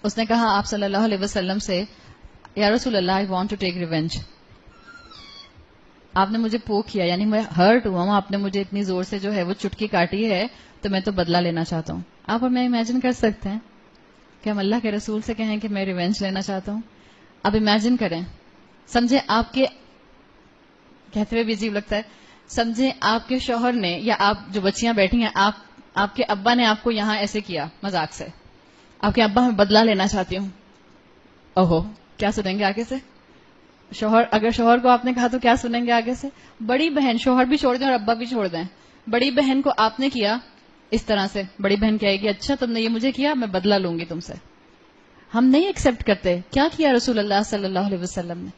اس نے کہا آپ صلی اللہ علیہ وسلم سے یا رسول اللہ I want to take revenge. آپ نے مجھے پوک کیا, یعنی میں ہرٹ ہوا ہوں, آپ نے مجھے اتنی زور سے جو ہے وہ چٹکی کاٹی ہے, تو میں تو بدلہ لینا چاہتا ہوں. آپ اور میں امیجن کر سکتے ہیں کہ ہم اللہ کے رسول سے کہیں کہ میں ریونج لینا چاہتا ہوں. اب امیجن کریں, سمجھے آپ کے, کہتے ہوئے بھی عجیب لگتا ہے, سمجھے آپ کے شوہر نے یا آپ جو بچیاں بیٹھی ہیں, آپ کے ابا نے آپ کو یہاں ایسے کیا مذاق سے, آپ کے ابا میں بدلہ لینا چاہتی ہوں. اوہو, کیا سنیں گے آگے سے؟ اگر شوہر کو آپ نے کہا تو کیا سنیں گے آگے سے؟ بڑی بہن, شوہر بھی چھوڑ دیں اور ابا بھی چھوڑ دیں, بڑی بہن کو آپ نے کیا اس طرح سے, بڑی بہن کہے گی اچھا تم نے یہ مجھے کیا, میں بدلہ لوں گی تم سے. ہم نہیں ایکسپٹ کرتے. کیا کیا رسول اللہ صلی اللہ علیہ وسلم نے؟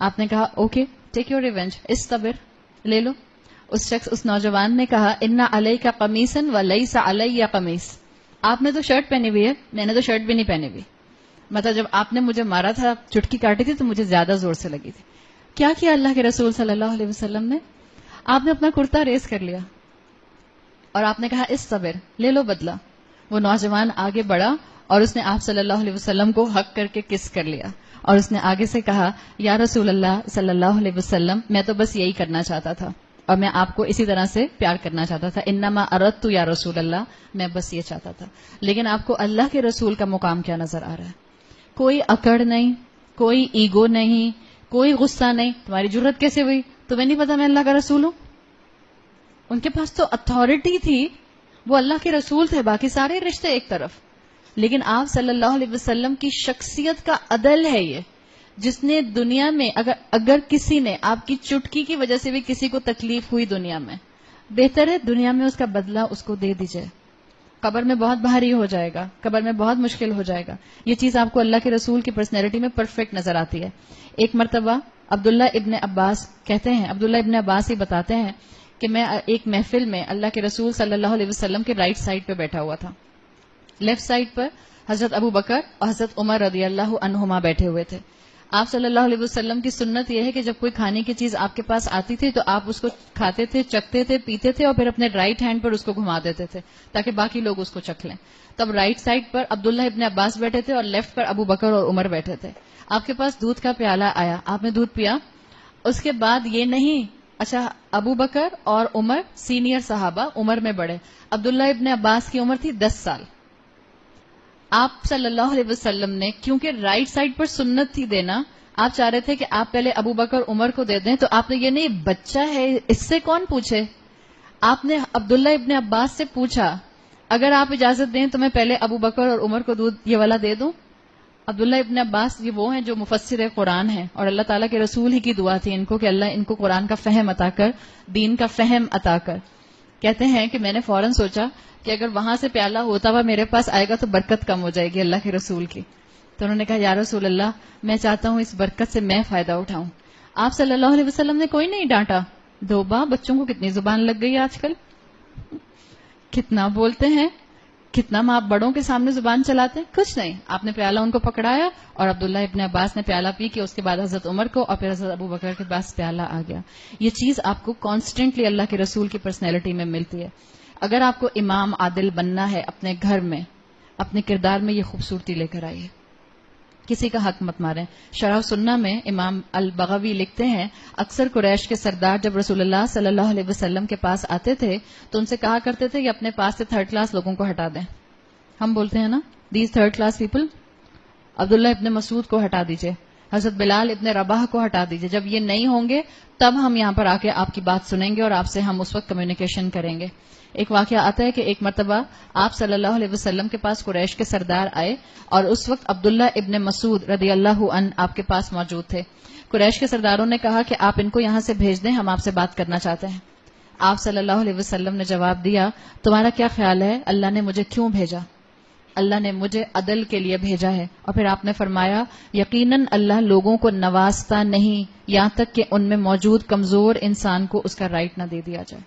آپ نے کہا اوکے ٹیک یور ریونج, استبر, لے لو. اس نوجوان نے کہا انا علیک قمیصا ولیس علی قمیص, آپ نے تو شرٹ پہنی ہوئی ہے, میں نے تو شرٹ بھی نہیں پہنی ہوئی. مطلب جب آپ نے مجھے مارا تھا, چٹکی کاٹی تھی, تو مجھے زیادہ زور سے لگی تھی. کیا کیا اللہ کے رسول صلی اللہ علیہ وسلم نے؟ آپ نے اپنا کرتا ریز کر لیا اور آپ نے کہا استبر, لے لو بدلہ. وہ نوجوان آگے بڑھا اور اس نے آپ صلی اللہ علیہ وسلم کو حق کر کے کس کر لیا, اور اس نے آگے سے کہا یا رسول اللہ صلی اللہ علیہ وسلم, میں تو بس یہی کرنا چاہتا تھا اور میں آپ کو اسی طرح سے پیار کرنا چاہتا تھا. انما اردت یا رسول اللہ, میں بس یہ چاہتا تھا. لیکن آپ کو اللہ کے رسول کا مقام کیا نظر آ رہا ہے؟ کوئی اکڑ نہیں, کوئی ایگو نہیں, کوئی غصہ نہیں. تمہاری جرت کیسے ہوئی؟ تمہیں نہیں پتا میں اللہ کا رسول ہوں؟ ان کے پاس تو اتھارٹی تھی, وہ اللہ کے رسول تھے, باقی سارے رشتے ایک طرف. لیکن آپ صلی اللہ علیہ وسلم کی شخصیت کا عدل ہے یہ, جس نے دنیا میں اگر کسی نے آپ کی چٹکی کی وجہ سے بھی کسی کو تکلیف ہوئی دنیا میں, بہتر ہے دنیا میں اس کا بدلہ اس کو دے دیجئے. قبر میں بہت بھاری ہو جائے گا, قبر میں بہت مشکل ہو جائے گا. یہ چیز آپ کو اللہ کے رسول کی پرسنالٹی میں پرفیکٹ نظر آتی ہے. ایک مرتبہ عبداللہ ابن عباس کہتے ہیں, عبداللہ ابن عباس ہی بتاتے ہیں کہ میں ایک محفل میں اللہ کے رسول صلی اللہ علیہ وسلم کے رائٹ سائڈ پہ بیٹھا ہوا تھا. لیفٹ سائڈ پر حضرت ابو بکر اور حضرت عمر رضی اللہ عنہما بیٹھے ہوئے تھے. آپ صلی اللہ علیہ وسلم کی سنت یہ ہے کہ جب کوئی کھانے کی چیز آپ کے پاس آتی تھی تو آپ اس کو کھاتے تھے, چکھتے تھے, پیتے تھے, اور پھر اپنے رائٹ ہینڈ پر اس کو گھما دیتے تھے تاکہ باقی لوگ اس کو چکھ لیں. تب رائٹ سائڈ پر عبداللہ ابن عباس بیٹھے تھے اور لیفٹ پر ابو بکر اور عمر بیٹھے تھے. آپ کے پاس دودھ کا پیالہ آیا, آپ نے دودھ پیا. اس کے بعد یہ نہیں, اچھا ابو بکر اور عمر سینئر صحابہ, عمر میں بڑے. عبداللہ ابن عباس کی عمر تھی 10 سال. آپ صلی اللہ علیہ وسلم نے, کیونکہ رائٹ سائڈ پر سنت تھی دینا, آپ چاہ رہے تھے کہ آپ پہلے ابو بکر عمر کو دے دیں, تو آپ نے یہ نہیں بچہ ہے اس سے کون پوچھے, آپ نے عبداللہ ابن عباس سے پوچھا اگر آپ اجازت دیں تو میں پہلے ابو بکر اور عمر کو دودھ یہ والا دے دوں. عبداللہ ابن عباس یہ وہ ہیں جو مفسر قرآن ہیں, اور اللہ تعالیٰ کے رسول ہی کی دعا تھی ان کو کہ اللہ ان کو قرآن کا فہم عطا کر, دین کا فہم عطا کر. کہتے ہیں کہ میں نے فوراً سوچا کہ اگر وہاں سے پیالہ ہوتا ہوا میرے پاس آئے گا تو برکت کم ہو جائے گی اللہ کے رسول کی. تو انہوں نے کہا یا رسول اللہ, میں چاہتا ہوں اس برکت سے میں فائدہ اٹھاؤں. آپ صلی اللہ علیہ وسلم نے کوئی نہیں ڈانٹا. دوبا بچوں کو کتنی زبان لگ گئی آج کل, کتنا بولتے ہیں, کتنا ماں بڑوں کے سامنے زبان چلاتے ہیں. کچھ نہیں, آپ نے پیالہ ان کو پکڑایا اور عبداللہ ابن عباس نے پیالہ پی کے اس کے بعد حضرت عمر کو اور پھر حضرت ابو بکر کے پاس پیالہ آ گیا. یہ چیز آپ کو کانسٹنٹلی اللہ کے رسول کی پرسنالٹی میں ملتی ہے. اگر آپ کو امام عادل بننا ہے اپنے گھر میں, اپنے کردار میں یہ خوبصورتی لے کر آئیے. کسی کا حق مت ماریں. شرح سنہ میں امام البغوی لکھتے ہیں اکثر قریش کے سردار جب رسول اللہ صلی اللہ علیہ وسلم کے پاس آتے تھے تو ان سے کہا کرتے تھے کہ اپنے پاس سے 3rd کلاس لوگوں کو ہٹا دیں. ہم بولتے ہیں نا دیز 3rd کلاس پیپل. عبداللہ ابن مسعود کو ہٹا دیجئے, حضرت بلال ابن رباح کو ہٹا دیجئے. جب یہ نہیں ہوں گے تب ہم یہاں پر آ کے آپ کی بات سنیں گے اور آپ سے ہم اس وقت کمیونیکیشن کریں گے. ایک واقعہ آتا ہے کہ ایک مرتبہ آپ صلی اللہ علیہ وسلم کے پاس قریش کے سردار آئے اور اس وقت عبداللہ ابن مسعود رضی اللہ عنہ آپ کے پاس موجود تھے. قریش کے سرداروں نے کہا کہ آپ ان کو یہاں سے بھیج دیں, ہم آپ سے بات کرنا چاہتے ہیں. آپ صلی اللہ علیہ وسلم نے جواب دیا, تمہارا کیا خیال ہے اللہ نے مجھے کیوں بھیجا؟ اللہ نے مجھے عدل کے لیے بھیجا ہے. اور پھر آپ نے فرمایا یقیناً اللہ لوگوں کو نوازتا نہیں یہاں تک کہ ان میں موجود کمزور انسان کو اس کا رائٹ نہ دے دیا جائے.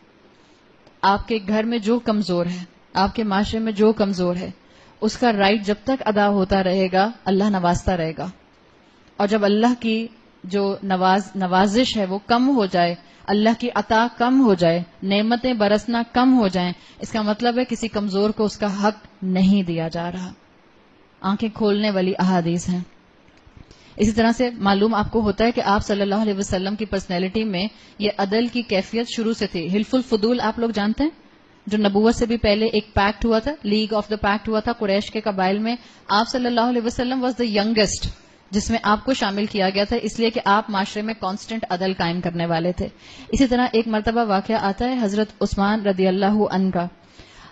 آپ کے گھر میں جو کمزور ہے, آپ کے معاشرے میں جو کمزور ہے, اس کا رائٹ جب تک ادا ہوتا رہے گا اللہ نوازتا رہے گا. اور جب اللہ کی جو نوازش ہے وہ کم ہو جائے, اللہ کی عطا کم ہو جائے, نعمتیں برسنا کم ہو جائیں, اس کا مطلب ہے کسی کمزور کو اس کا حق نہیں دیا جا رہا. آنکھیں کھولنے والی احادیث ہیں. اسی طرح سے معلوم آپ کو ہوتا ہے کہ آپ صلی اللہ علیہ وسلم کی پرسنالٹی میں یہ عدل کی کیفیت شروع سے تھی. حلف الفضول آپ لوگ جانتے ہیں, جو نبوت سے بھی پہلے ایک پیکٹ ہوا تھا, لیگ آف دا پیکٹ ہوا تھا قریش کے قبائل میں. آپ صلی اللہ علیہ وسلم واز دا ینگسٹ جس میں آپ کو شامل کیا گیا تھا, اس لیے کہ آپ معاشرے میں کانسٹنٹ عدل قائم کرنے والے تھے. اسی طرح ایک مرتبہ واقعہ آتا ہے حضرت عثمان رضی اللہ عنہ کا.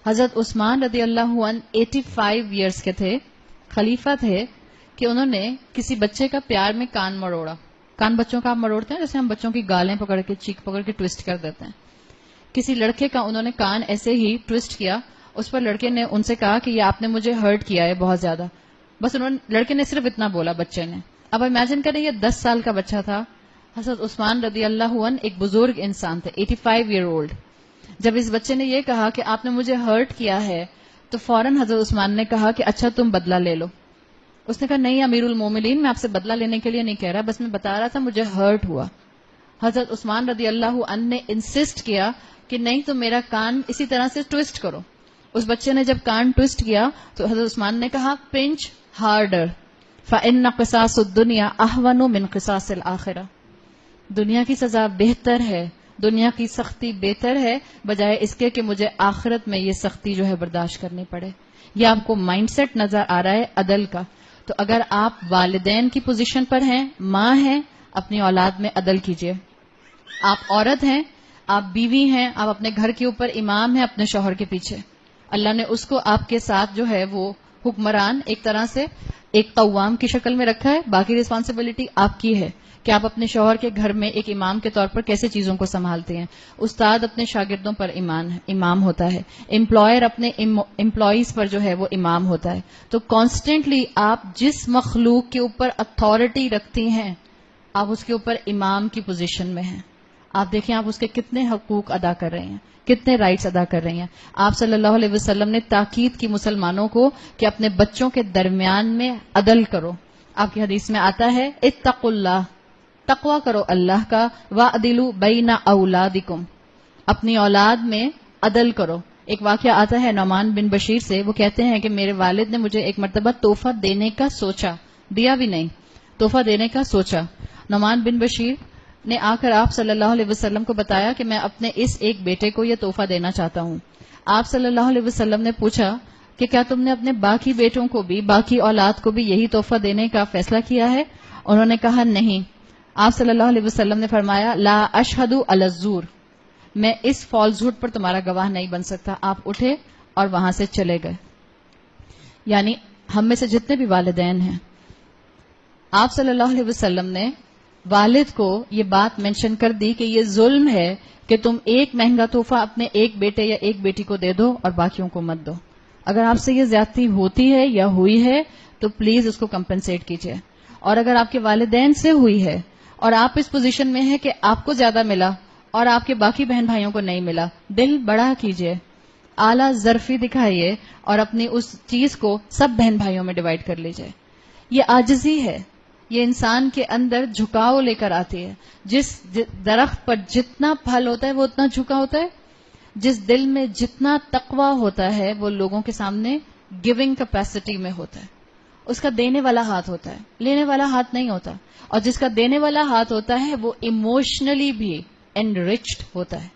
حضرت عثمان رضی اللہ عنہ 85 ایئرس کے تھے, خلیفہ تھے, کہ انہوں نے کسی بچے کا پیار میں کان مروڑا. کان بچوں کا آپ مروڑتے ہیں جیسے ہم بچوں کی گالیں پکڑ کے چیک پکڑ کے ٹویسٹ کر دیتے ہیں. کسی لڑکے کا انہوں نے کان ایسے ہی ٹویسٹ کیا. اس پر لڑکے نے ان سے کہا کہ یہ آپ نے مجھے ہرٹ کیا ہے بہت زیادہ. بس لڑکے نے صرف اتنا بولا بچے نے. اب امیجن کریں یہ 10 سال کا بچہ تھا. حضرت عثمان رضی اللہ عنہ ایک بزرگ انسان تھے, 85 ایئر اولڈ. جب اس بچے نے یہ کہا کہ آپ نے مجھے ہرٹ کیا ہے تو فوراً حضرت عثمان نے کہا کہ اچھا تم بدلہ لے لو. اس نے کہا نہیں امیر المومنین, میں آپ سے بدلہ لینے کے لیے نہیں کہہ رہا, بس میں بتا رہا تھا مجھے ہرٹ ہوا. حضرت عثمان رضی اللہ عنہ نے انسسٹ کیا کہ نہیں تم میرا کان اسی طرح سے ٹویسٹ کرو. اس بچے نے جب کان ٹویسٹ کیا تو حضرت عثمان نے کہا پنچ ہارڈر فإن قصاص الدنیا اہون من قصاص الآخرہ. دنیا کی سزا بہتر ہے, دنیا کی سختی بہتر ہے بجائے اس کے کہ مجھے آخرت میں یہ سختی جو ہے برداشت کرنی پڑے. یہ آپ کو مائنڈ سیٹ نظر آ رہا ہے عدل کا. تو اگر آپ والدین کی پوزیشن پر ہیں, ماں ہیں, اپنی اولاد میں عدل کیجیے. آپ عورت ہیں, آپ بیوی ہیں, آپ اپنے گھر کے اوپر امام ہیں اپنے شوہر کے پیچھے. اللہ نے اس کو آپ کے ساتھ جو ہے وہ حکمران ایک طرح سے ایک قوام کی شکل میں رکھا ہے. باقی رسپانسبلٹی آپ کی ہے کہ آپ اپنے شوہر کے گھر میں ایک امام کے طور پر کیسے چیزوں کو سنبھالتے ہیں. استاد اپنے شاگردوں پر امام ہوتا ہے. امپلائر اپنے امپلائیز پر جو ہے وہ امام ہوتا ہے. تو کانسٹنٹلی آپ جس مخلوق کے اوپر اتھارٹی رکھتی ہیں آپ اس کے اوپر امام کی پوزیشن میں ہیں. آپ دیکھیں آپ اس کے کتنے حقوق ادا کر رہے ہیں, کتنے رائٹس ادا کر رہے ہیں. آپ صلی اللہ علیہ وسلم نے تاکید کی مسلمانوں کو کہ اپنے بچوں کے درمیان میں عدل کرو. آپ کی حدیث میں آتا ہے اتقوا اللہ, تقوی کرو اللہ کا, وَعْدِلُوا بَيْنَ أَوْلَادِكُمْ, اپنی اولاد میں عدل کرو. ایک واقعہ آتا ہے نعمان بن بشیر سے, وہ کہتے ہیں کہ میرے والد نے مجھے ایک مرتبہ تحفہ دینے کا سوچا, دیا بھی نہیں, تحفہ دینے کا سوچا. نعمان بن بشیر نے آ کر آپ صلی اللہ علیہ وسلم کو بتایا کہ میں اپنے اس ایک بیٹے کو یہ تحفہ دینا چاہتا ہوں. آپ صلی اللہ علیہ وسلم نے پوچھا کہ کیا تم نے اپنے باقی بیٹوں کو بھی, باقی اولاد کو بھی یہی تحفہ دینے کا فیصلہ کیا ہے؟ انہوں نے کہا نہیں. آپ صلی اللہ علیہ وسلم نے فرمایا لا اشہد علی الزور, میں اس فالس جھوٹ پر تمہارا گواہ نہیں بن سکتا. آپ اٹھے اور وہاں سے چلے گئے. یعنی ہم میں سے جتنے بھی والدین ہیں, آپ صلی اللہ علیہ وسلم نے والد کو یہ بات مینشن کر دی کہ یہ ظلم ہے کہ تم ایک مہنگا تحفہ اپنے ایک بیٹے یا ایک بیٹی کو دے دو اور باقیوں کو مت دو. اگر آپ سے یہ زیادتی ہوتی ہے یا ہوئی ہے تو پلیز اس کو کمپنسیٹ کیجیے. اور اگر آپ کے والدین سے ہوئی ہے اور آپ اس پوزیشن میں ہیں کہ آپ کو زیادہ ملا اور آپ کے باقی بہن بھائیوں کو نہیں ملا, دل بڑا کیجیے, اعلیٰ ظرفی دکھائیے اور اپنی اس چیز کو سب بہن بھائیوں میں ڈیوائڈ کر لیجیے. یہ عاجزی ہے, یہ انسان کے اندر جھکاؤ لے کر آتی ہے. جس درخت پر جتنا پھل ہوتا ہے وہ اتنا جھکا ہوتا ہے. جس دل میں جتنا تقوی ہوتا ہے وہ لوگوں کے سامنے گیونگ کیپیسٹی میں ہوتا ہے. اس کا دینے والا ہاتھ ہوتا ہے, لینے والا ہاتھ نہیں ہوتا. اور جس کا دینے والا ہاتھ ہوتا ہے وہ ایموشنلی بھی انریچڈ ہوتا ہے.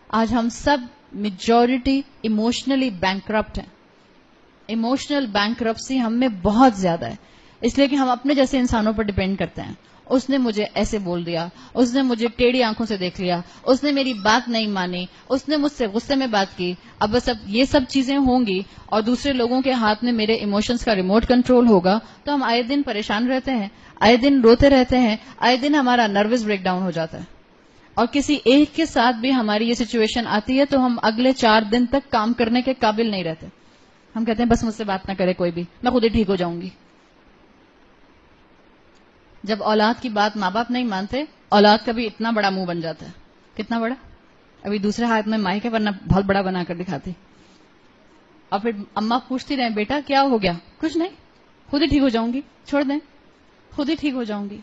آج ہم سب میجورٹی ایموشنلی بینکرپٹ ہیں. ایموشنل بینکرپسی ہم میں بہت زیادہ ہے, اس لیے کہ ہم اپنے جیسے انسانوں پر ڈیپینڈ کرتے ہیں. اس نے مجھے ایسے بول دیا, اس نے مجھے ٹیڑھی آنکھوں سے دیکھ لیا, اس نے میری بات نہیں مانی, اس نے مجھ سے غصے میں بات کی. اب بس اب یہ سب چیزیں ہوں گی اور دوسرے لوگوں کے ہاتھ میں میرے ایموشنز کا ریموٹ کنٹرول ہوگا تو ہم آئے دن پریشان رہتے ہیں, آئے دن روتے رہتے ہیں, آئے دن ہمارا نروس بریک ڈاؤن ہو جاتا ہے. اور کسی ایک کے ساتھ بھی ہماری یہ سچویشن آتی ہے تو ہم اگلے 4 دن تک کام کرنے کے قابل نہیں رہتے. ہم کہتے ہیں بس مجھ سے بات نہ کرے کوئی بھی, میں خود ہی ٹھیک ہو جاؤں گی. جب اولاد کی بات ماں باپ نہیں مانتے, اولاد کا بھی اتنا بڑا منہ بن جاتا ہے. کتنا بڑا؟ ابھی دوسرے ہاتھ میں مائک ہے ورنہ بہت بڑا بنا کر دکھاتی. اور پھر اماں پوچھتی رہے بیٹا کیا ہو گیا؟ کچھ نہیں, خود ہی ٹھیک ہو جاؤں گی, چھوڑ دیں, خود ہی ٹھیک ہو جاؤں گی.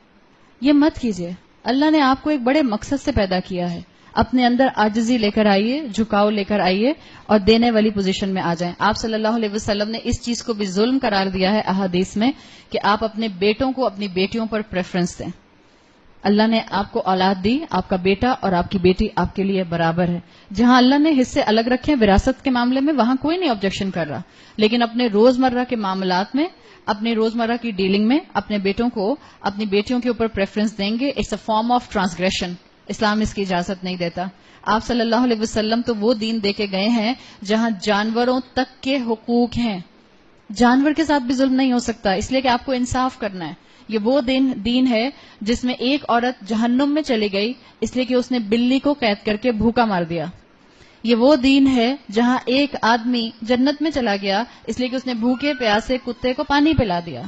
یہ مت کیجیے. اللہ نے آپ کو ایک بڑے مقصد سے پیدا کیا ہے. اپنے اندر عاجزی لے کر آئیے, جھکاؤ لے کر آئیے اور دینے والی پوزیشن میں آ جائیں. آپ صلی اللہ علیہ وسلم نے اس چیز کو بھی ظلم قرار دیا ہے احادیث میں کہ آپ اپنے بیٹوں کو اپنی بیٹیوں پر پریفرنس دیں. اللہ نے آپ کو اولاد دی, آپ کا بیٹا اور آپ کی بیٹی آپ کے لیے برابر ہے. جہاں اللہ نے حصے الگ رکھے ہیں وراثت کے معاملے میں وہاں کوئی نہیں آبجیکشن کر رہا, لیکن اپنے روزمرہ کے معاملات میں, اپنے روزمرہ کی ڈیلنگ میں اپنے بیٹوں کو اپنی بیٹیوں کے اوپر پریفرنس دیں گے, it's a form of transgression. اسلام اس کی اجازت نہیں دیتا. آپ صلی اللہ علیہ وسلم تو وہ دین دے کے گئے ہیں جہاں جانوروں تک کے حقوق ہیں. جانور کے ساتھ بھی ظلم نہیں ہو سکتا, اس لیے کہ آپ کو انصاف کرنا ہے. یہ وہ دین ہے جس میں ایک عورت جہنم میں چلی گئی اس لیے کہ اس نے بلی کو قید کر کے بھوکا مار دیا. یہ وہ دین ہے جہاں ایک آدمی جنت میں چلا گیا اس لیے کہ اس نے بھوکے پیاسے کتے کو پانی پلا دیا.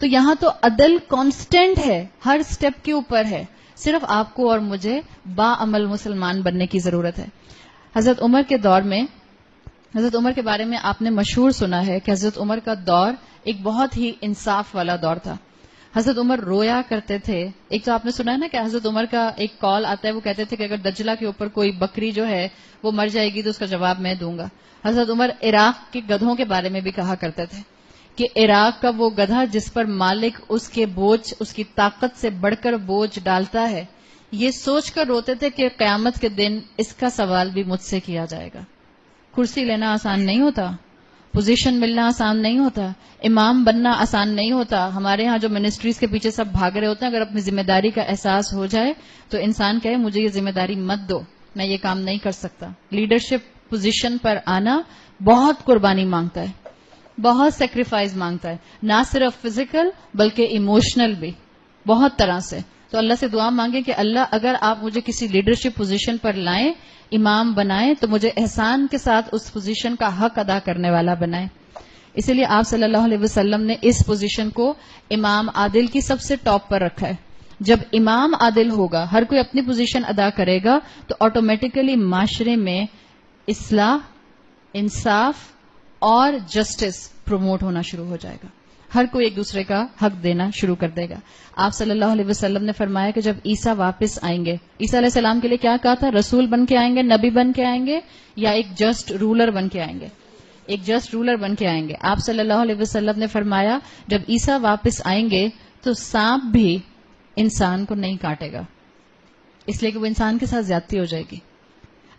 تو یہاں تو عدل کانسٹنٹ ہے, ہر سٹیپ کے اوپر ہے. صرف آپ کو اور مجھے با عمل مسلمان بننے کی ضرورت ہے. حضرت عمر کے دور میں, حضرت عمر کے بارے میں آپ نے مشہور سنا ہے کہ حضرت عمر کا دور ایک بہت ہی انصاف والا دور تھا. حضرت عمر رویا کرتے تھے. ایک تو آپ نے سنا ہے نا کہ حضرت عمر کا ایک کال آتا ہے, وہ کہتے تھے کہ اگر دجلہ کے اوپر کوئی بکری جو ہے وہ مر جائے گی تو اس کا جواب میں دوں گا. حضرت عمر عراق کے گدھوں کے بارے میں بھی کہا کرتے تھے کہ عراق کا وہ گدھا جس پر مالک اس کے بوجھ, اس کی طاقت سے بڑھ کر بوجھ ڈالتا ہے, یہ سوچ کر روتے تھے کہ قیامت کے دن اس کا سوال بھی مجھ سے کیا جائے گا. کرسی لینا آسان نہیں ہوتا, پوزیشن ملنا آسان نہیں ہوتا, امام بننا آسان نہیں ہوتا. ہمارے ہاں جو منسٹریز کے پیچھے سب بھاگ رہے ہوتے ہیں, اگر اپنی ذمہ داری کا احساس ہو جائے تو انسان کہے مجھے یہ ذمہ داری مت دو, میں یہ کام نہیں کر سکتا. لیڈرشپ پوزیشن پر آنا بہت قربانی مانگتا ہے, بہت سیکریفائز مانگتا ہے, نہ صرف فزیکل بلکہ ایموشنل بھی, بہت طرح سے. تو اللہ سے دعا مانگیں کہ اللہ اگر آپ مجھے کسی لیڈرشپ پوزیشن پر لائیں, امام بنائیں, تو مجھے احسان کے ساتھ اس پوزیشن کا حق ادا کرنے والا بنائیں. اسی لیے آپ صلی اللہ علیہ وسلم نے اس پوزیشن کو امام عادل کی سب سے ٹاپ پر رکھا ہے. جب امام عادل ہوگا, ہر کوئی اپنی پوزیشن ادا کرے گا, تو آٹومیٹیکلی معاشرے میں اصلاح, انصاف اور جسٹس پروموٹ ہونا شروع ہو جائے گا. ہر کوئی ایک دوسرے کا حق دینا شروع کر دے گا. آپ صلی اللہ علیہ وسلم نے فرمایا کہ جب عیسیٰ واپس آئیں گے, عیسیٰ علیہ السلام کے لیے کیا کہا تھا؟ رسول بن کے آئیں گے, نبی بن کے آئیں گے, یا ایک جسٹ رولر بن کے آئیں گے؟ ایک جسٹ رولر بن کے آئیں گے. آپ صلی اللہ علیہ وسلم نے فرمایا جب عیسیٰ واپس آئیں گے تو سانپ بھی انسان کو نہیں کاٹے گا, اس لیے کہ وہ انسان کے ساتھ زیادتی ہو جائے گی.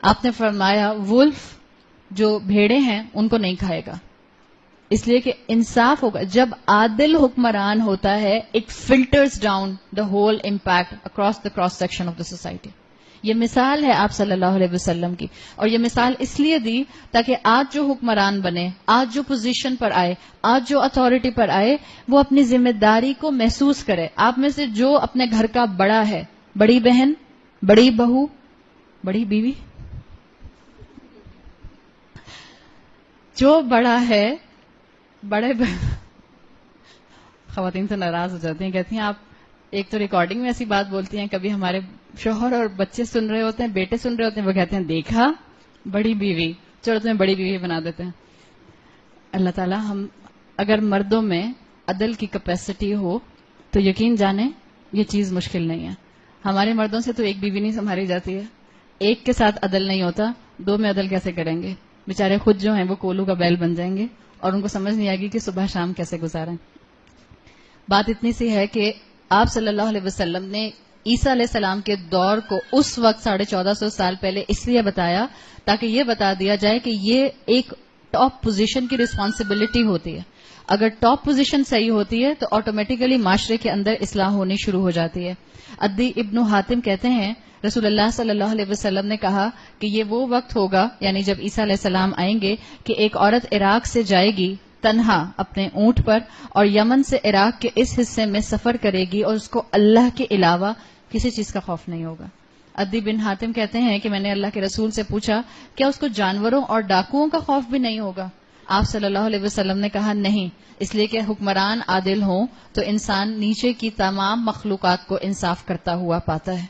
آپ نے فرمایا وولف جو بھیڑے ہیں ان کو نہیں کھائے گا, اس لیے کہ انصاف ہوگا. جب عادل حکمران ہوتا ہے, it filters down the whole impact across the cross section of the society. یہ مثال ہے آپ صلی اللہ علیہ وسلم کی, اور یہ مثال اس لیے دی تاکہ آج جو حکمران بنے, آج جو پوزیشن پر آئے, آج جو اتھارٹی پر آئے, وہ اپنی ذمہ داری کو محسوس کرے. آپ میں سے جو اپنے گھر کا بڑا ہے, بڑی بہن, بڑی بہو, بڑی بیوی, جو بڑا ہے, بڑے خواتین سے ناراض ہو جاتی ہیں, کہتی ہیں آپ ایک تو ریکارڈنگ میں ایسی بات بولتی ہیں, کبھی ہمارے شوہر اور بچے سن رہے ہوتے ہیں, بیٹے سن رہے ہوتے ہیں, وہ کہتے ہیں دیکھا بڑی بیوی, چلو تمہیں بڑی بیوی بنا دیتے ہیں. اللہ تعالیٰ ہم اگر مردوں میں عدل کی کیپیسٹی ہو تو یقین جانیں یہ چیز مشکل نہیں ہے. ہمارے مردوں سے تو ایک بیوی نہیں سنبھالی جاتی ہے, ایک کے ساتھ عدل نہیں ہوتا, دو میں عدل کیسے کریں گے؟ بیچارے خود جو ہیں وہ کولو کا بیل بن جائیں گے اور ان کو سمجھ نہیں آئے گی کہ صبح شام کیسے گزاریں. بات اتنی سی ہے کہ آپ صلی اللہ علیہ وسلم نے عیسیٰ علیہ السلام کے دور کو اس وقت 1450 سال پہلے اس لیے بتایا تاکہ یہ بتا دیا جائے کہ یہ ایک ٹاپ پوزیشن کی رسپانسبلٹی ہوتی ہے. اگر ٹاپ پوزیشن صحیح ہوتی ہے تو آٹومیٹیکلی معاشرے کے اندر اصلاح ہونی شروع ہو جاتی ہے. عدی ابن حاتم کہتے ہیں رسول اللہ صلی اللہ علیہ وسلم نے کہا کہ یہ وہ وقت ہوگا, یعنی جب عیسیٰ علیہ السلام آئیں گے, کہ ایک عورت عراق سے جائے گی تنہا اپنے اونٹ پر, اور یمن سے عراق کے اس حصے میں سفر کرے گی, اور اس کو اللہ کے علاوہ کسی چیز کا خوف نہیں ہوگا. عدی بن حاتم کہتے ہیں کہ میں نے اللہ کے رسول سے پوچھا کیا اس کو جانوروں اور ڈاکوؤں کا خوف بھی نہیں ہوگا؟ آپ صلی اللہ علیہ وسلم نے کہا نہیں, اس لیے کہ حکمران عادل ہوں تو انسان نیچے کی تمام مخلوقات کو انصاف کرتا ہوا پاتا ہے.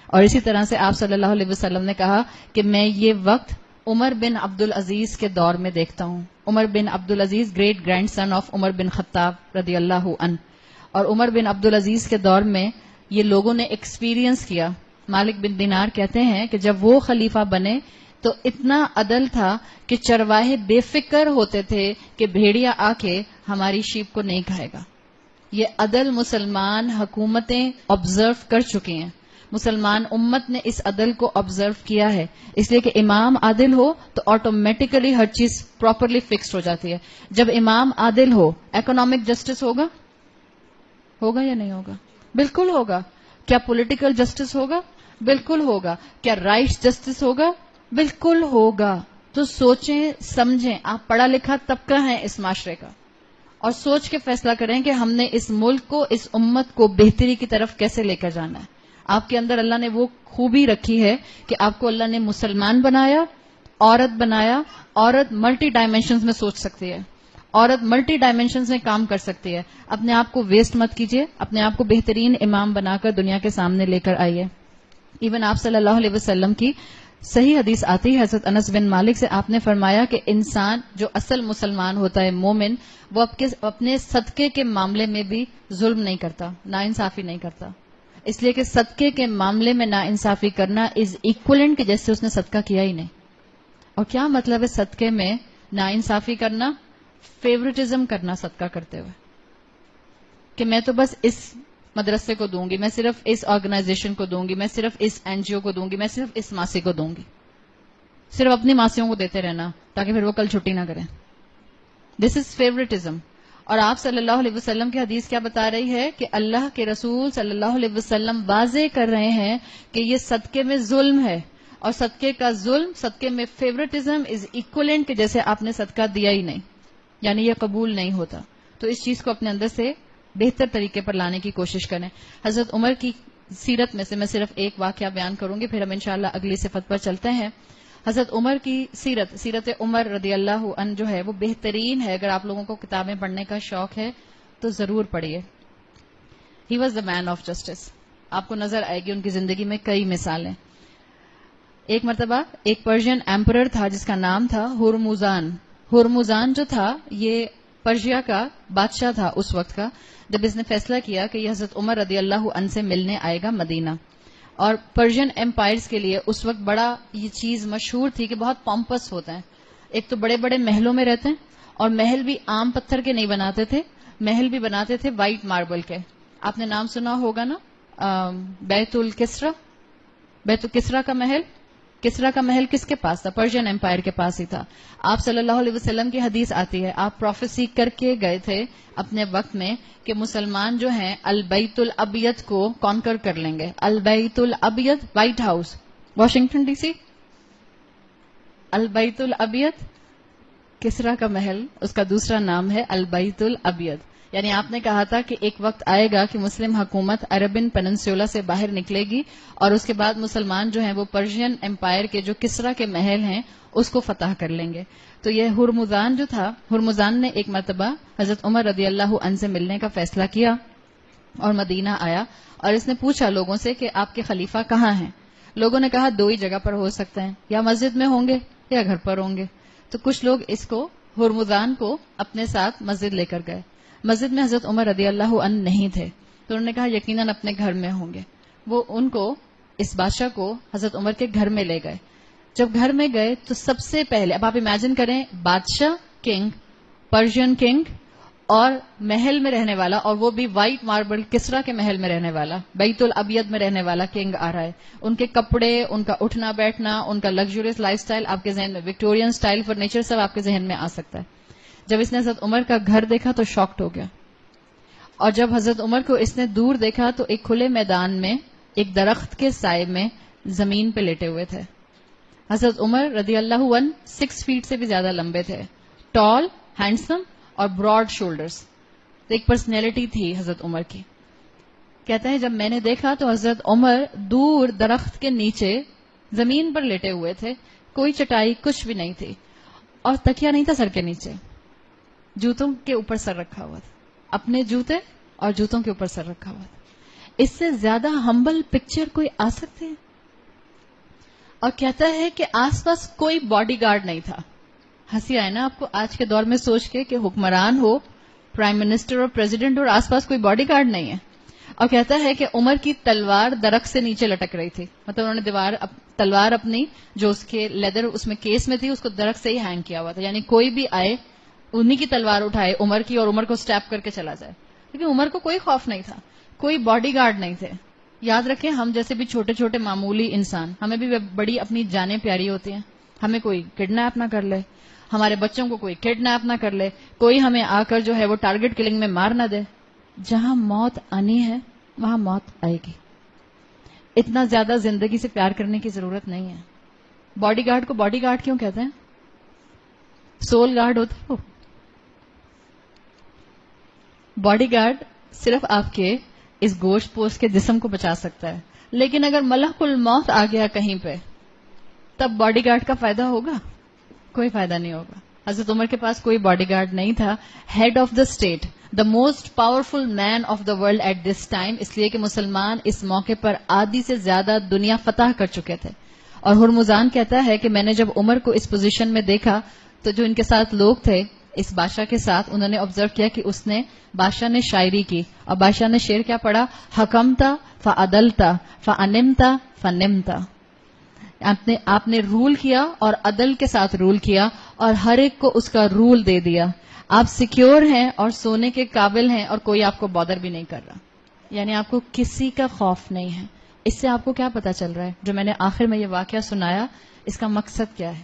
اور اسی طرح سے آپ صلی اللہ علیہ وسلم نے کہا کہ میں یہ وقت عمر بن عبد العزیز کے دور میں دیکھتا ہوں. عمر بن عبد العزیز گریٹ گرینڈ سن آف عمر بن خطاب رضی اللہ عنہ, اور عمر بن عبد العزیز کے دور میں یہ لوگوں نے ایکسپیرینس کیا مالک بن دینار کہتے ہیں کہ جب وہ خلیفہ بنے تو اتنا عدل تھا کہ چرواہے بے فکر ہوتے تھے کہ بھیڑیا آ کے ہماری شیپ کو نہیں کھائے گا. یہ عدل مسلمان حکومتیں آبزرو کر چکی ہیں. مسلمان امت نے اس عدل کو آبزرو کیا ہے، اس لیے کہ امام عادل ہو تو آٹومیٹیکلی ہر چیز پراپرلی فکسڈ ہو جاتی ہے. جب امام عادل ہو، اکنامک جسٹس ہوگا یا نہیں ہوگا؟ بالکل ہوگا. کیا پولیٹیکل جسٹس ہوگا؟ بالکل ہوگا. کیا رائٹس جسٹس ہوگا؟ بالکل ہوگا. تو سوچیں سمجھیں، آپ پڑھا لکھا طبقہ ہیں اس معاشرے کا، اور سوچ کے فیصلہ کریں کہ ہم نے اس ملک کو، اس امت کو بہتری کی طرف کیسے لے کر جانا ہے. آپ کے اندر اللہ نے وہ خوبی رکھی ہے کہ آپ کو اللہ نے مسلمان بنایا، عورت بنایا. عورت ملٹی ڈائمینشنز میں سوچ سکتی ہے، عورت ملٹی ڈائمینشنز میں کام کر سکتی ہے. اپنے آپ کو ویسٹ مت کیجیے، اپنے آپ کو بہترین امام بنا کر دنیا کے سامنے لے کر آئیے. ایون آپ صلی اللہ علیہ وسلم کی صحیح حدیث آتی ہے حضرت انس بن مالک سے، آپ نے فرمایا کہ انسان جو اصل مسلمان ہوتا ہے، مومن، وہ اپنے صدقے کے معاملے میں بھی ظلم نہیں کرتا، ناانصافی نہیں کرتا. اس لیے کہ صدقے کے معاملے میں ناانصافی کرنا از ایکولنٹ کہ جیسے اس نے صدقہ کیا ہی نہیں. اور کیا مطلب ہے صدقے میں ناانصافی کرنا؟ فیورٹزم کرنا صدقہ کرتے ہوئے، کہ میں تو بس اس مدرسے کو دوں گی، میں صرف اس آرگنائزیشن کو دوں گی، میں صرف اس این جی او کو دوں گی، میں صرف اس ماسی کو دوں گی. صرف اپنی ماسیوں کو دیتے رہنا تاکہ پھر وہ کل چھٹی نہ کریں. دس از فیورٹزم. اور آپ صلی اللہ علیہ وسلم کی حدیث کیا بتا رہی ہے کہ اللہ کے رسول صلی اللہ علیہ وسلم واضح کر رہے ہیں کہ یہ صدقے میں ظلم ہے، اور صدقے کا ظلم، صدقے میں فیورٹزم از ایکولنٹ کہ جیسے آپ نے صدقہ دیا ہی نہیں، یعنی یہ قبول نہیں ہوتا. تو اس چیز کو اپنے اندر سے بہتر طریقے پر لانے کی کوشش کریں. حضرت عمر کی سیرت میں سے میں صرف ایک واقعہ بیان کروں گی، پھر ہم انشاءاللہ اگلی صفت پر چلتے ہیں. حضرت عمر کی سیرت عمر رضی اللہ عنہ جو ہے وہ بہترین ہے. اگر آپ لوگوں کو کتابیں پڑھنے کا شوق ہے تو ضرور پڑھیے. He was the man of justice. آپ کو نظر آئے گی ان کی زندگی میں کئی مثالیں. ایک مرتبہ ایک پرشین ایمپرر تھا جس کا نام تھا ہرمزان. ہرمزان جو تھا یہ پرشیا کا بادشاہ تھا اس وقت کا، جب اس نے فیصلہ کیا کہ یہ حضرت عمر رضی اللہ عنہ سے ملنے آئے گا مدینہ. اور پرشین امپائرز کے لیے اس وقت بڑا یہ چیز مشہور تھی کہ بہت پامپس ہوتے ہیں. ایک تو بڑے بڑے محلوں میں رہتے ہیں، اور محل بھی عام پتھر کے نہیں بناتے تھے، محل بھی بناتے تھے وائٹ ماربل کے. آپ نے نام سنا ہوگا نا بیت الکسرا. بیت الکسرا کا محل، کسرا کا محل کس کے پاس تھا؟ پرشین امپائر کے پاس ہی تھا. آپ صلی اللہ علیہ وسلم کی حدیث آتی ہے، آپ پروفیسی کر کے گئے تھے اپنے وقت میں کہ مسلمان جو ہیں البیت الابیض کو کانکر کر لیں گے. البیت الابیض White House Washington D C, البیت الابیض کسرا کا محل، اس کا دوسرا نام ہے البیت الابیض. یعنی آپ نے کہا تھا کہ ایک وقت آئے گا کہ مسلم حکومت عربن پیننسولا سے باہر نکلے گی، اور اس کے بعد مسلمان جو ہیں وہ پرشین امپائر کے جو کسرا کے محل ہیں اس کو فتح کر لیں گے. تو یہ ہرمزان جو تھا، ہرمزان نے ایک مرتبہ حضرت عمر رضی اللہ عنہ سے ملنے کا فیصلہ کیا اور مدینہ آیا، اور اس نے پوچھا لوگوں سے کہ آپ کے خلیفہ کہاں ہیں. لوگوں نے کہا دو ہی جگہ پر ہو سکتے ہیں، یا مسجد میں ہوں گے یا گھر پر ہوں گے. تو کچھ لوگ اس کو، ہرمزان کو اپنے ساتھ مسجد لے کر گئے. مسجد میں حضرت عمر رضی اللہ عنہ نہیں تھے، تو انہوں نے کہا یقیناً اپنے گھر میں ہوں گے. وہ ان کو، اس بادشاہ کو حضرت عمر کے گھر میں لے گئے. جب گھر میں گئے تو سب سے پہلے، اب آپ امیجن کریں، بادشاہ، کنگ، پرشین کنگ، اور محل میں رہنے والا، اور وہ بھی وائٹ ماربل کسرا کے محل میں رہنے والا، بیت الابیض میں رہنے والا کنگ آ رہا ہے. ان کے کپڑے، ان کا اٹھنا بیٹھنا، ان کا لگژریس لائف سٹائل آپ کے ذہن میں، وکٹورین سٹائل فرنیچر سب آپ کے ذہن میں آ سکتا ہے. جب اس نے حضرت عمر کا گھر دیکھا تو شاکڈ ہو گیا. اور جب حضرت عمر کو اس نے دور دیکھا تو ایک کھلے میدان میں ایک درخت کے سائے میں زمین پہ لیٹے ہوئے تھے. حضرت عمر رضی اللہ عنہ 6 فیٹ سے بھی زیادہ لمبے تھے، ٹال، ہینڈسم اور براڈ شولڈرز. ایک پرسنالٹی تھی حضرت عمر کی. کہتے ہیں جب میں نے دیکھا تو حضرت عمر دور درخت کے نیچے زمین پر لیٹے ہوئے تھے، کوئی چٹائی کچھ بھی نہیں تھی، اور تکیہ نہیں تھا سر کے نیچے، جوتوں کے اوپر سر رکھا ہوا تھا، اپنے جوتے اور جوتوں کے اوپر سر رکھا ہوا تھا. اس سے زیادہ ہمبل پکچر کوئی آ سکتے ہیں؟ اور کہتا ہے کہ آس پاس کوئی باڈی گارڈ نہیں تھا. ہنسی آئے نا آپ کو آج کے دور میں سوچ کے کہ حکمران ہو، پرائم منسٹر اور پریزیڈنٹ، اور آس پاس کوئی باڈی گارڈ نہیں ہے. اور کہتا ہے کہ عمر کی تلوار درخت سے نیچے لٹک رہی تھی. مطلب انہوں نے تلوار اپنی جو اس کے لیدر اس میں کیس میں تھی اس کو درخت سے ہی ہینگ کیا ہوا تھا. یعنی کوئی بھی آئے انہی کی تلوار اٹھائے عمر کی اور عمر کو سٹیپ کر کے چلا جائے. لیکن عمر کو کوئی خوف نہیں تھا, کوئی باڈی گارڈ نہیں تھے. یاد رکھیں ہم جیسے بھی چھوٹے چھوٹے معمولی انسان, ہمیں بھی بڑی اپنی جانیں پیاری ہوتی ہیں. ہمیں کوئی کڈنیپ نہ کر لے, ہمارے بچوں کو کوئی کڈنیپ نہ کر لے, کوئی ہمیں آ کر جو ہے وہ ٹارگٹ کلنگ میں مار نہ دے. جہاں موت آنی ہے وہاں موت آئے گی. اتنا زیادہ زندگی سے پیار کرنے کی ضرورت نہیں ہے. باڈی گارڈ کو باڈی گارڈ کیوں کہتے ہیں؟ سول گارڈ ہوتا ہے وہ. باڈی گارڈ صرف آپ کے اس گوشت پوست کے جسم کو بچا سکتا ہے, لیکن اگر ملک الموت آ گیا کہیں پہ تب باڈی گارڈ کا فائدہ ہوگا؟ کوئی فائدہ نہیں ہوگا. حضرت عمر کے پاس کوئی باڈی گارڈ نہیں تھا. Head of the state, the most powerful man of the world at this time, اس لیے کہ مسلمان اس موقع پر آدھی سے زیادہ دنیا فتح کر چکے تھے. اور ہرمزان کہتا ہے کہ میں نے جب عمر کو اس پوزیشن میں دیکھا تو جو ان کے ساتھ لوگ تھے اس بادشاہ کے ساتھ, انہوں نے آبزرو کیا کہ اس نے بادشاہ نے شاعری کی, اور بادشاہ نے شعر کیا پڑھا؟ حکمتا فعدلتا فانمتا فنمتا. آپ نے رول کیا اور عدل کے ساتھ رول کیا اور ہر ایک کو اس کا رول دے دیا. آپ سیکیور ہیں اور سونے کے قابل ہیں اور کوئی آپ کو بادر بھی نہیں کر رہا. یعنی آپ کو کسی کا خوف نہیں ہے. اس سے آپ کو کیا پتا چل رہا ہے؟ جو میں نے آخر میں یہ واقعہ سنایا اس کا مقصد کیا ہے؟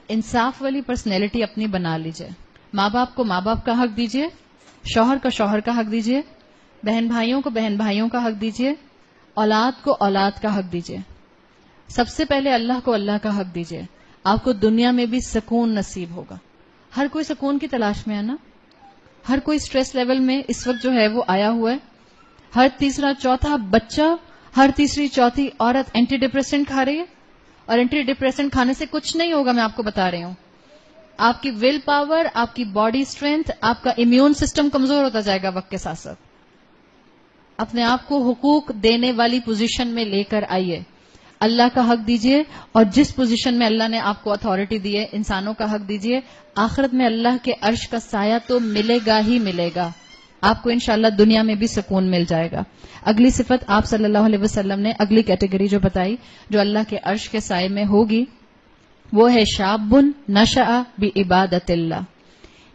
انصاف والی پرسنالٹی اپنی بنا لیجئے. ماں باپ کو ماں باپ کا حق دیجئے, شوہر کو شوہر کا حق دیجئے, بہن بھائیوں کو بہن بھائیوں کا حق دیجئے, اولاد کو اولاد کا حق دیجئے. سب سے پہلے اللہ کو اللہ کا حق دیجئے. آپ کو دنیا میں بھی سکون نصیب ہوگا. ہر کوئی سکون کی تلاش میں ہے نا. ہر کوئی سٹریس لیول میں اس وقت جو ہے وہ آیا ہوا ہے. ہر تیسرا چوتھا بچہ, ہر تیسری چوتھی عورت اینٹی ڈپریسنٹ کھا رہی ہے, اور اینٹی ڈپریسنٹ کھانے سے کچھ نہیں ہوگا. میں آپ کو بتا رہی ہوں, آپ کی ول پاور, آپ کی باڈی اسٹرینتھ, آپ کا امیون سسٹم کمزور ہوتا جائے گا وقت کے ساتھ ساتھ. اپنے آپ کو حقوق دینے والی پوزیشن میں لے کر آئیے. اللہ کا حق دیجئے, اور جس پوزیشن میں اللہ نے آپ کو اتھارٹی دی ہے انسانوں کا حق دیجئے. آخرت میں اللہ کے عرش کا سایہ تو ملے گا ہی ملے گا. آپ کو انشاءاللہ دنیا میں بھی سکون مل جائے گا. اگلی صفت آپ صلی اللہ علیہ وسلم نے اگلی کیٹیگری جو بتائی جو اللہ کے عرش کے سائے میں ہوگی وہ ہے شاب نشأ بعبادت اللہ.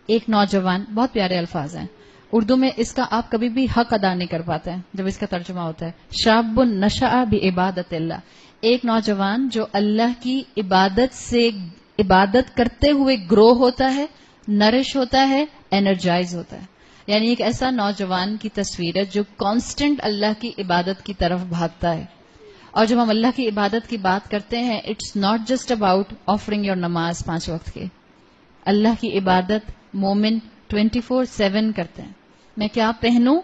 ایک نوجوان, بہت پیارے الفاظ ہیں اردو میں, اس کا آپ کبھی بھی حق ادا نہیں کر پاتے ہیں جب اس کا ترجمہ ہوتا ہے. شاب نشأ بعبادت اللہ, ایک نوجوان جو اللہ کی عبادت کرتے ہوئے گرو ہوتا ہے, نرش ہوتا ہے, انرجائز ہوتا ہے. یعنی ایک ایسا نوجوان کی تصویر ہے جو کانسٹنٹ اللہ کی عبادت کی طرف بھاگتا ہے. اور جب ہم اللہ کی عبادت کی بات کرتے ہیں, it's not just about offering your نماز 5 وقت کی. اللہ کی عبادت مومن 24/7 کرتے ہیں. میں کیا پہنوں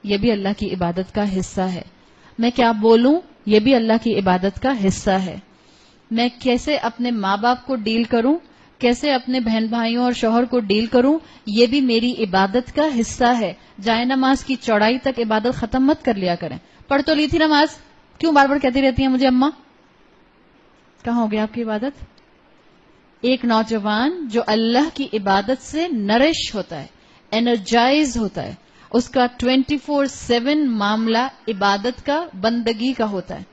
یہ بھی اللہ کی عبادت کا حصہ ہے. میں کیا بولوں یہ بھی اللہ کی عبادت کا حصہ ہے. میں کیسے اپنے ماں باپ کو ڈیل کروں, کیسے اپنے بہن بھائیوں اور شوہر کو ڈیل کروں, یہ بھی میری عبادت کا حصہ ہے. جائے نماز کی چوڑائی تک عبادت ختم مت کر لیا کریں. پڑھ تو لی تھی نماز, کیوں بار بار کہتی رہتی ہیں مجھے اماں؟ کہاں ہو گئی آپ کی عبادت؟ ایک نوجوان جو اللہ کی عبادت سے نرش ہوتا ہے, انرجائز ہوتا ہے, اس کا 24/7 معاملہ عبادت کا, بندگی کا ہوتا ہے.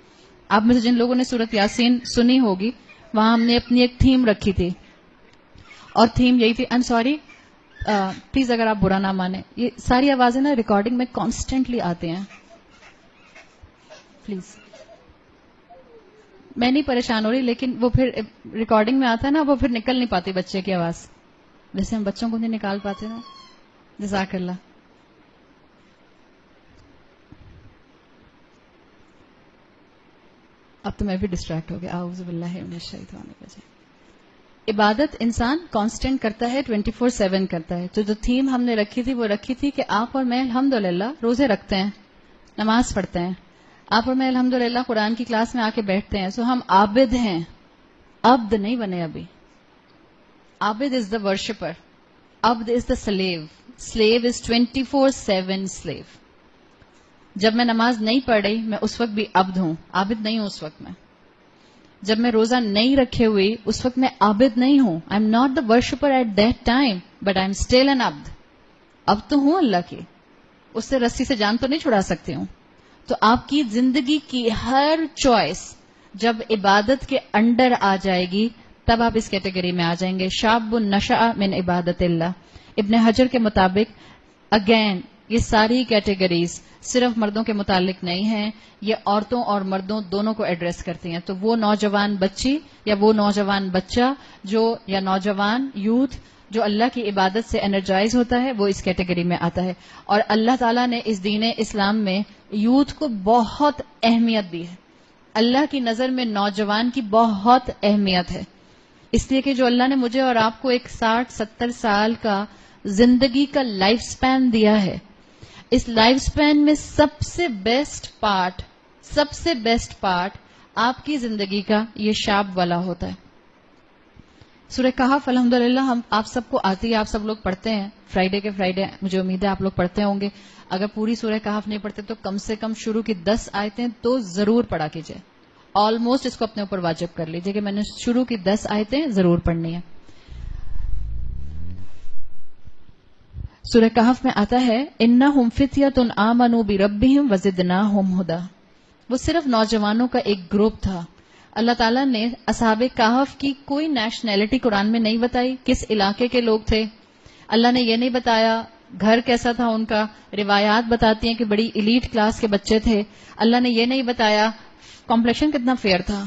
آپ میں سے جن لوگوں نے سورۃ یاسین سنی ہوگی, وہاں ہم نے اپنی ایک تھیم رکھی تھی, اور تھیم یہی تھی. آئی ایم سوری, پلیز اگر آپ برا نہ مانیں, یہ ساری آوازیں نا ریکارڈنگ میں کانسٹنٹلی آتے ہیں, پلیز. میں نہیں پریشان ہو رہی, لیکن وہ پھر ریکارڈنگ میں آتا ہے نا, وہ پھر نکل نہیں پاتی بچے کی آواز, جیسے ہم بچوں کو نہیں نکال پاتے نا. جزاک اللہ. اب تو میں بھی ڈسٹریکٹ ہو گیا. اعوذ باللہ من الشیطان الرجیم. عبادت انسان کانسٹنٹ کرتا ہے, 24/7 کرتا ہے. تو جو تھیم ہم نے رکھی تھی وہ رکھی تھی کہ آپ اور میں الحمدللہ روزے رکھتے ہیں, نماز پڑھتے ہیں. آپ اور میں الحمدللہ قرآن کی کلاس میں آ کے بیٹھتے ہیں. سو ہم عابد ہیں, عبد نہیں بنے ابھی. عابد از دا ورشپر, عبد is the slave, slave is 24/7 slave. جب میں نماز نہیں پڑھ رہی میں اس وقت بھی عبد ہوں, عابد نہیں ہوں اس وقت میں. جب میں روزہ نہیں رکھے ہوئی اس وقت میں عابد نہیں ہوں. I am not the worshipper at that time, but I am still an عبد. اب تو ہوں اللہ کی, اس سے رسی سے جان تو نہیں چھڑا سکتی ہوں. تو آپ کی زندگی کی ہر چوائس جب عبادت کے انڈر آ جائے گی تب آپ اس کیٹیگری میں آ جائیں گے. شاب نشأ من عبادت اللہ. ابن حجر کے مطابق اگین یہ ساری کیٹیگریز صرف مردوں کے متعلق نہیں ہیں, یہ عورتوں اور مردوں دونوں کو ایڈریس کرتی ہیں. تو وہ نوجوان بچی یا وہ نوجوان بچہ جو یا نوجوان یوتھ جو اللہ کی عبادت سے انرجائز ہوتا ہے وہ اس کیٹیگری میں آتا ہے. اور اللہ تعالیٰ نے اس دین اسلام میں یوتھ کو بہت اہمیت دی ہے. اللہ کی نظر میں نوجوان کی بہت اہمیت ہے, اس لیے کہ جو اللہ نے مجھے اور آپ کو ایک 60-70 سال کا زندگی کا لائف سپین دیا ہے, اس لائف سپین میں سب سے بیسٹ پارٹ آپ کی زندگی کا یہ شاب والا ہوتا ہے. سورہ کہف الحمدللہ ہم آپ سب کو آتی ہے, آپ سب لوگ پڑھتے ہیں فرائیڈے کے فرائیڈے, مجھے امید ہے آپ لوگ پڑھتے ہوں گے. اگر پوری سورہ کہف نہیں پڑھتے تو کم سے کم شروع کی 10 آیتیں تو ضرور پڑھا کیجئے. آلموسٹ اس کو اپنے اوپر واجب کر لیجئے کہ میں نے شروع کی 10 آیتیں ضرور پڑھنی ہے. سورہ کہف میں آتا ہے انہم فتیۃ آمنوا بربہم وزدناہم ھدی. وہ صرف نوجوانوں کا ایک گروپ تھا. اللہ تعالیٰ نے اصحاب کہف کی کوئی نیشنلٹی قرآن میں نہیں بتائی, کس علاقے کے لوگ تھے. اللہ نے یہ نہیں بتایا گھر کیسا تھا ان کا, روایات بتاتی ہیں کہ بڑی ایلیٹ کلاس کے بچے تھے. اللہ نے یہ نہیں بتایا کمپلیکشن کتنا فیئر تھا,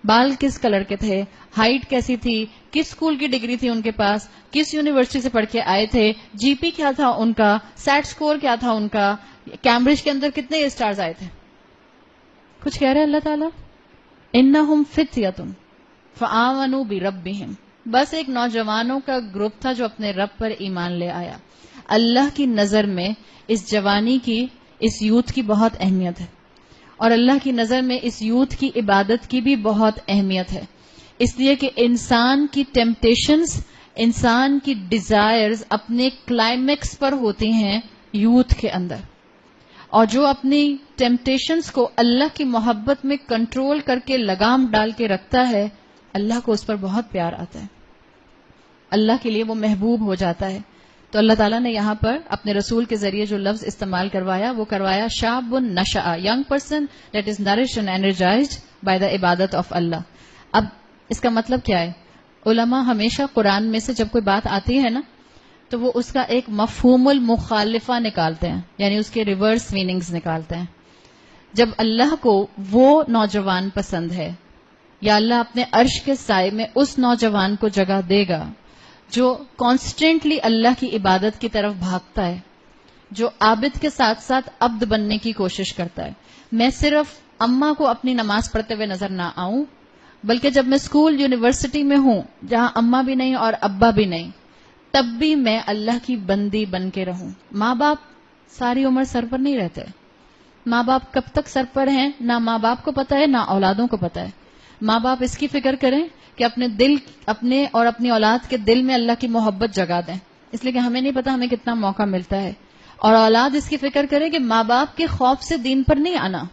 بال کس کلر کے تھے, ہائٹ کیسی تھی, کس اسکول کی ڈگری تھی ان کے پاس, کس یونیورسٹی سے پڑھ کے آئے تھے, جی پی کیا تھا ان کا, سیٹ سکور کیا تھا ان کا, کیمبرج کے اندر کتنے اسٹارز آئے تھے. کچھ کہہ رہے اللہ تعالیٰ انہم فتیۃ فآمنوا بربہم. بس ایک نوجوانوں کا گروپ تھا جو اپنے رب پر ایمان لے آیا. اللہ کی نظر میں اس جوانی کی, اس یوتھ کی بہت اہمیت ہے, اور اللہ کی نظر میں اس یوتھ کی عبادت کی بھی بہت اہمیت ہے. اس لیے کہ انسان کی ٹیمپٹیشنز, انسان کی ڈیزائرز اپنے کلائمیکس پر ہوتی ہیں یوتھ کے اندر, اور جو اپنی ٹیمپٹیشنز کو اللہ کی محبت میں کنٹرول کر کے لگام ڈال کے رکھتا ہے, اللہ کو اس پر بہت پیار آتا ہے, اللہ کے لیے وہ محبوب ہو جاتا ہے. تو اللہ تعالیٰ نے یہاں پر اپنے رسول کے ذریعے جو لفظ استعمال کروایا وہ کروایا شاب نشأ, young person that is nourished and energized by the عبادت آف اللہ. اب اس کا مطلب کیا ہے؟ علماء ہمیشہ قرآن میں سے جب کوئی بات آتی ہے نا تو وہ اس کا ایک مفہوم المخالفہ نکالتے ہیں, یعنی اس کے ریورس میننگز نکالتے ہیں. جب اللہ کو وہ نوجوان پسند ہے, یا اللہ اپنے عرش کے سائے میں اس نوجوان کو جگہ دے گا جو کانسٹنٹلی اللہ کی عبادت کی طرف بھاگتا ہے, جو عابد کے ساتھ ساتھ عبد بننے کی کوشش کرتا ہے. میں صرف اماں کو اپنی نماز پڑھتے ہوئے نظر نہ آؤں, بلکہ جب میں اسکول یونیورسٹی میں ہوں جہاں اماں بھی نہیں اور ابا بھی نہیں, تب بھی میں اللہ کی بندی بن کے رہوں. ماں باپ ساری عمر سر پر نہیں رہتے. ماں باپ کب تک سر پر ہیں نہ ماں باپ کو پتا ہے نہ اولادوں کو پتا ہے. ماں باپ اس کی فکر کریں کہ اپنے اور اپنی اولاد کے دل میں اللہ کی محبت جگا دیں, اس لیے کہ ہمیں نہیں پتا ہمیں کتنا موقع ملتا ہے. اور اولاد اس کی فکر کرے کہ ماں باپ کے خوف سے دین پر نہیں آنا,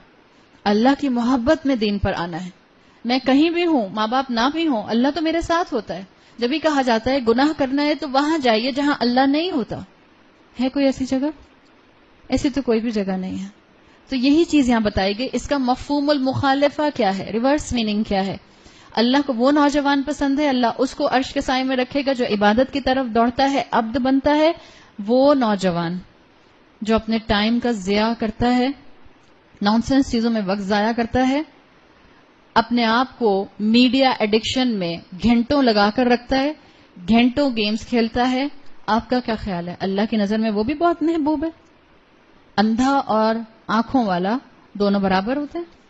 اللہ کی محبت میں دین پر آنا ہے. میں کہیں بھی ہوں, ماں باپ نہ بھی ہوں, اللہ تو میرے ساتھ ہوتا ہے. جب بھی کہا جاتا ہے گناہ کرنا ہے تو وہاں جائیے جہاں اللہ نہیں ہوتا. ہے کوئی ایسی جگہ؟ ایسی تو کوئی بھی جگہ نہیں ہے. تو یہی چیز یہاں بتائی گئی. اس کا مفہوم المخالفہ کیا ہے, ریورس میننگ کیا ہے؟ اللہ کو وہ نوجوان پسند ہے, اللہ اس کو عرش کے سائے میں رکھے گا جو عبادت کی طرف دوڑتا ہے, عبد بنتا ہے. وہ نوجوان جو اپنے ٹائم کا ضیاع کرتا ہے, نانسنس چیزوں میں وقت ضائع کرتا ہے, اپنے آپ کو میڈیا ایڈکشن میں گھنٹوں لگا کر رکھتا ہے, گھنٹوں گیمز کھیلتا ہے, آپ کا کیا خیال ہے؟ اللہ کی نظر میں وہ بھی بہت محبوب ہے؟ اندھا اور آنکھوں والا دونوں برابر ہوتے ہیں.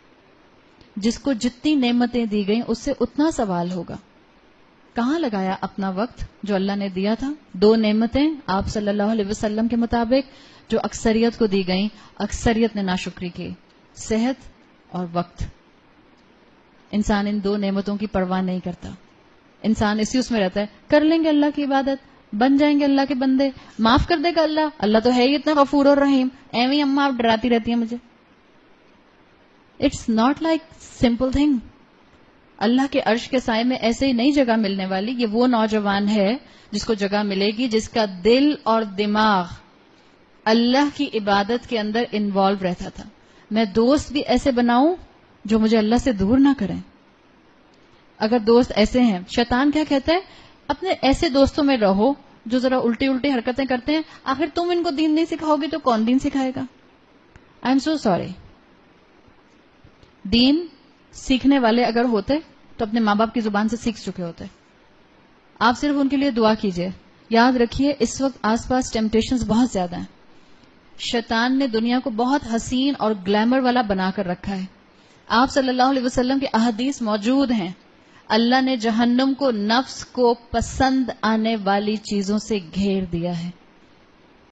جس کو جتنی نعمتیں دی گئیں اس سے اتنا سوال ہوگا. کہاں لگایا اپنا وقت جو اللہ نے دیا تھا؟ 2 نعمتیں آپ صلی اللہ علیہ وسلم کے مطابق جو اکثریت کو دی گئیں, اکثریت نے ناشکری کی, صحت اور وقت. انسان ان 2 نعمتوں کی پرواہ نہیں کرتا. انسان اسی اس میں رہتا ہے, کر لیں گے اللہ کی عبادت, بن جائیں گے اللہ کے بندے, معاف کر دے گا اللہ, اللہ تو ہے ہی اتنا غفور اور رحیم, ایویں اماں آپ ڈراتی رہتی ہیں مجھے. It's not like simple thing. اللہ کے عرش کے سائے میں ایسے ہی نہیں جگہ ملنے والی. یہ وہ نوجوان ہے جس کو جگہ ملے گی جس کا دل اور دماغ اللہ کی عبادت کے اندر انوالو رہتا تھا. میں دوست بھی ایسے بناؤں جو مجھے اللہ سے دور نہ کریں. اگر دوست ایسے ہیں، شیطان کیا کہتا ہے، اپنے ایسے دوستوں میں رہو جو ذرا الٹی حرکتیں کرتے ہیں. آخر تم ان کو دین نہیں سکھاؤ گے تو کون دین سکھائے گا؟ I am so sorry. دین سیکھنے والے اگر ہوتے تو اپنے ماں باپ کی زبان سے سیکھ چکے ہوتے. آپ صرف ان کے لیے دعا کیجئے. یاد رکھیے اس وقت آس پاس ٹیمپٹیشنز بہت زیادہ ہیں. شیطان نے دنیا کو بہت حسین اور گلیمر والا بنا کر رکھا ہے. آپ صلی اللہ علیہ وسلم کی احادیث موجود ہیں. اللہ نے جہنم کو نفس کو پسند آنے والی چیزوں سے گھیر دیا ہے.